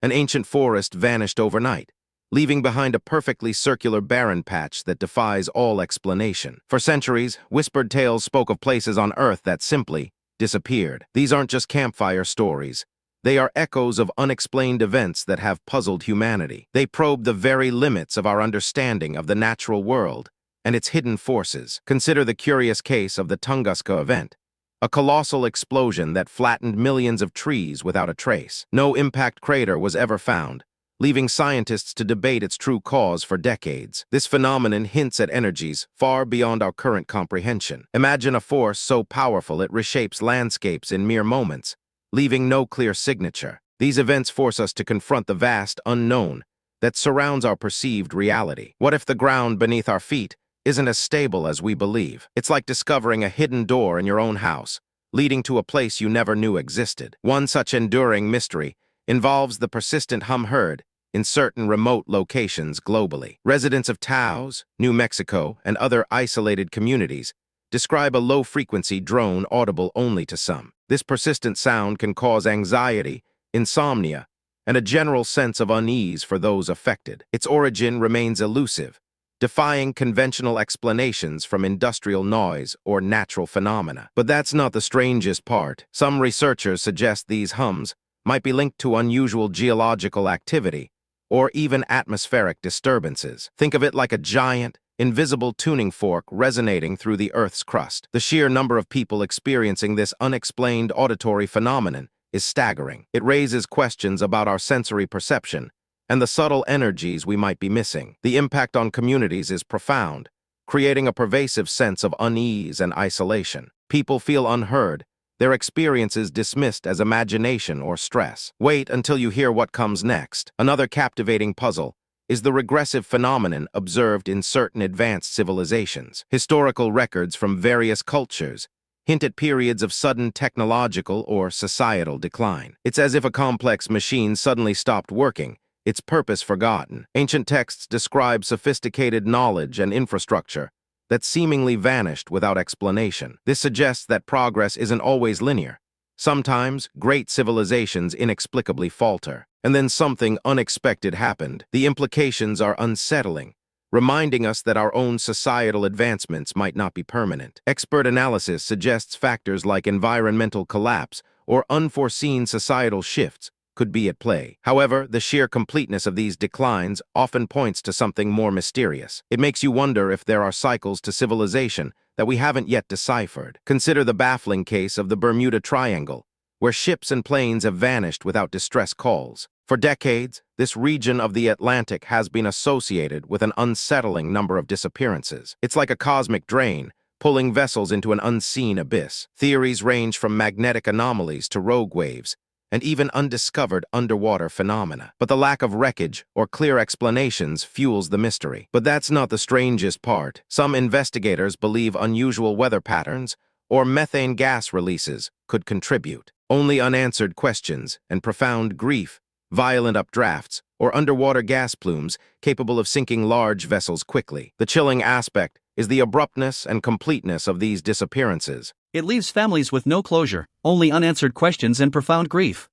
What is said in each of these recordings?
An ancient forest vanished overnight, leaving behind a perfectly circular barren patch that defies all explanation. For centuries, whispered tales spoke of places on Earth that simply disappeared. These aren't just campfire stories. They are echoes of unexplained events that have puzzled humanity. They probe the very limits of our understanding of the natural world and its hidden forces. Consider the curious case of the Tunguska Event, a colossal explosion that flattened millions of trees without a trace. No impact crater was ever found, leaving scientists to debate its true cause for decades. This phenomenon hints at energies far beyond our current comprehension. Imagine a force so powerful it reshapes landscapes in mere moments, leaving no clear signature. These events force us to confront the vast unknown that surrounds our perceived reality. What if the ground beneath our feet isn't as stable as we believe? It's like discovering a hidden door in your own house, leading to a place you never knew existed. One such enduring mystery involves the persistent hum heard in certain remote locations globally. Residents of Taos, New Mexico, and other isolated communities describe a low-frequency drone audible only to some. This persistent sound can cause anxiety, insomnia, and a general sense of unease for those affected. Its origin remains elusive, defying conventional explanations from industrial noise or natural phenomena. But that's not the strangest part. Some researchers suggest these hums might be linked to unusual geological activity or even atmospheric disturbances. Think of it like a giant, invisible tuning fork resonating through the Earth's crust. The sheer number of people experiencing this unexplained auditory phenomenon is staggering. It raises questions about our sensory perception and the subtle energies we might be missing. The impact on communities is profound, creating a pervasive sense of unease and isolation. People feel unheard, their experiences dismissed as imagination or stress. Wait until you hear what comes next. Another captivating puzzle is the regressive phenomenon observed in certain advanced civilizations. Historical records from various cultures hint at periods of sudden technological or societal decline. It's as if a complex machine suddenly stopped working, its purpose forgotten. Ancient texts describe sophisticated knowledge and infrastructure that seemingly vanished without explanation. This suggests that progress isn't always linear. Sometimes, great civilizations inexplicably falter, and then something unexpected happened. The implications are unsettling, reminding us that our own societal advancements might not be permanent. Expert analysis suggests factors like environmental collapse or unforeseen societal shifts could be at play. However, the sheer completeness of these declines often points to something more mysterious. It makes you wonder if there are cycles to civilization that we haven't yet deciphered. Consider the baffling case of the Bermuda Triangle, where ships and planes have vanished without distress calls. For decades, this region of the Atlantic has been associated with an unsettling number of disappearances. It's like a cosmic drain, pulling vessels into an unseen abyss. Theories range from magnetic anomalies to rogue waves, and even undiscovered underwater phenomena. But the lack of wreckage or clear explanations fuels the mystery. But that's not the strangest part. Some investigators believe unusual weather patterns or methane gas releases could contribute. Only unanswered questions and profound grief, violent updrafts, or underwater gas plumes capable of sinking large vessels quickly. The chilling aspect is the abruptness and completeness of these disappearances. It leaves families with no closure, only unanswered questions and profound grief.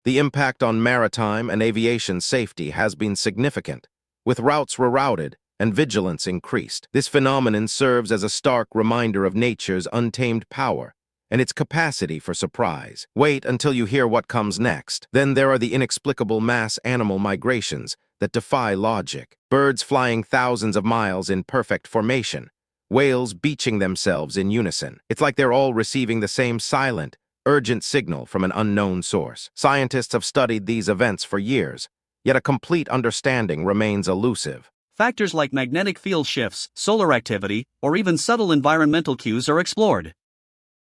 The impact on maritime and aviation safety has been significant, with routes rerouted and vigilance increased. This phenomenon serves as a stark reminder of nature's untamed power and its capacity for surprise. Wait until you hear what comes next. Then there are the inexplicable mass animal migrations that defy logic. Birds flying thousands of miles in perfect formation, whales beaching themselves in unison. It's like they're all receiving the same silent, urgent signal from an unknown source. Scientists have studied these events for years, yet a complete understanding remains elusive. Factors like magnetic field shifts, solar activity, or even subtle environmental cues are explored.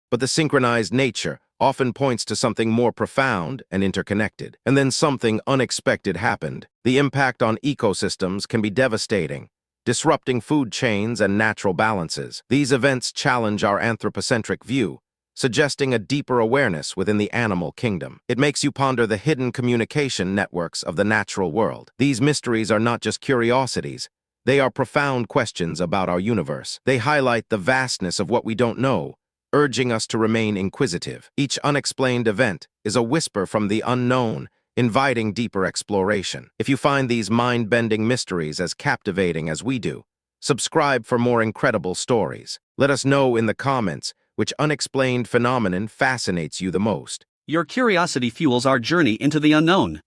But the synchronized nature often points to something more profound and interconnected. And then something unexpected happened. The impact on ecosystems can be devastating, disrupting food chains and natural balances. These events challenge our anthropocentric view, suggesting a deeper awareness within the animal kingdom. It makes you ponder the hidden communication networks of the natural world. These mysteries are not just curiosities, they are profound questions about our universe. They highlight the vastness of what we don't know, urging us to remain inquisitive. Each unexplained event is a whisper from the unknown, inviting deeper exploration. If you find these mind-bending mysteries as captivating as we do, subscribe for more incredible stories. Let us know in the comments which unexplained phenomenon fascinates you the most. Your curiosity fuels our journey into the unknown.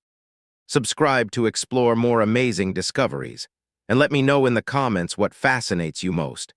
Subscribe to explore more amazing discoveries, and let me know in the comments what fascinates you most.